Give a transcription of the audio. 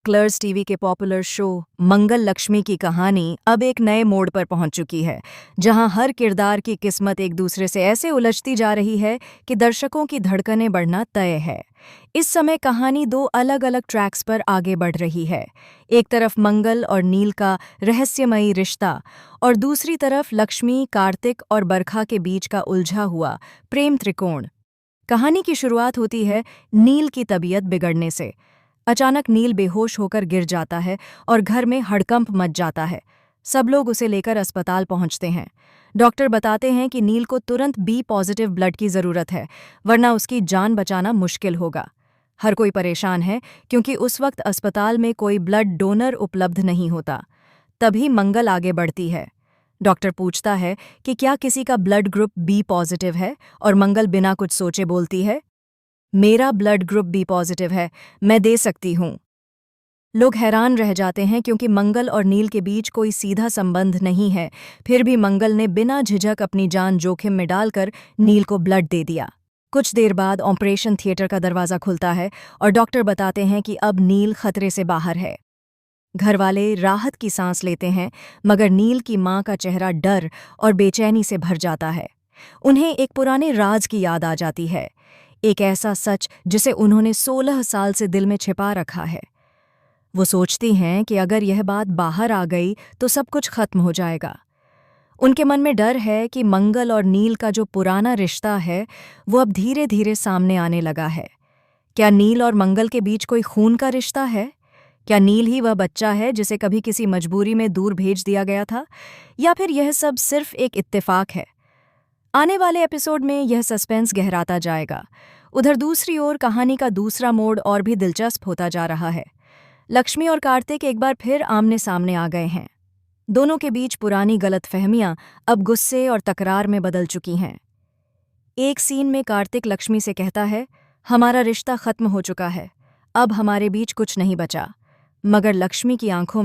Colors TV के popular show मंगल लक्ष्मी की कहानी अब एक नए मोड़ पर पहुंच चुकी है, जहां हर किरदार की किस्मत एक दूसरे से ऐसे उलझती जा रही है कि दर्शकों की धड़कनें बढ़ना तय है। इस समय कहानी दो अलग अलग ट्रैक्स पर आगे बढ़ रही है। एक तरफ मंगल और नील का रहस्यमयी रिश्ता और दूसरी तरफ लक्ष्मी, कार्तिक और बरखा के बीच का उलझा हुआ प्रेम त्रिकोण। कहानी की शुरुआत होती है नील की तबीयत बिगड़ने से। अचानक नील बेहोश होकर गिर जाता है और घर में हड़कंप मच जाता है। सब लोग उसे लेकर अस्पताल पहुंचते हैं। डॉक्टर बताते हैं कि नील को तुरंत बी पॉजिटिव ब्लड की ज़रूरत है, वरना उसकी जान बचाना मुश्किल होगा। हर कोई परेशान है क्योंकि उस वक्त अस्पताल में कोई ब्लड डोनर उपलब्ध नहीं होता। तभी मंगल आगे बढ़ती है। डॉक्टर पूछता है कि क्या किसी का ब्लड ग्रुप बी पॉजिटिव है, और मंगल बिना कुछ सोचे बोलती है, मेरा ब्लड ग्रुप बी पॉजिटिव है, मैं दे सकती हूँ। लोग हैरान रह जाते हैं क्योंकि मंगल और नील के बीच कोई सीधा संबंध नहीं है, फिर भी मंगल ने बिना झिझक अपनी जान जोखिम में डालकर नील को ब्लड दे दिया। कुछ देर बाद ऑपरेशन थिएटर का दरवाज़ा खुलता है और डॉक्टर बताते हैं कि अब नील खतरे से बाहर है। घरवाले राहत की सांस लेते हैं, मगर नील की मां का चेहरा डर और बेचैनी से भर जाता है। उन्हें एक पुराने राज की याद आ जाती है, एक ऐसा सच जिसे उन्होंने 16 साल से दिल में छिपा रखा है। वो सोचती हैं कि अगर यह बात बाहर आ गई तो सब कुछ खत्म हो जाएगा। उनके मन में डर है कि मंगल और नील का जो पुराना रिश्ता है वो अब धीरे धीरे सामने आने लगा है। क्या नील और मंगल के बीच कोई खून का रिश्ता है? क्या नील ही वह बच्चा है जिसे कभी किसी मजबूरी में दूर भेज दिया गया था, या फिर यह सब सिर्फ एक इत्तेफाक है? आने वाले एपिसोड में यह सस्पेंस गहराता जाएगा। उधर दूसरी ओर कहानी का दूसरा मोड़ और भी दिलचस्प होता जा रहा है। लक्ष्मी और कार्तिक एक बार फिर आमने सामने आ गए हैं। दोनों के बीच पुरानी गलतफहमियां अब गुस्से और तकरार में बदल चुकी हैं। एक सीन में कार्तिक लक्ष्मी से कहता है, हमारा रिश्ता खत्म हो चुका है, अब हमारे बीच कुछ नहीं बचा। मगर लक्ष्मी की आंखों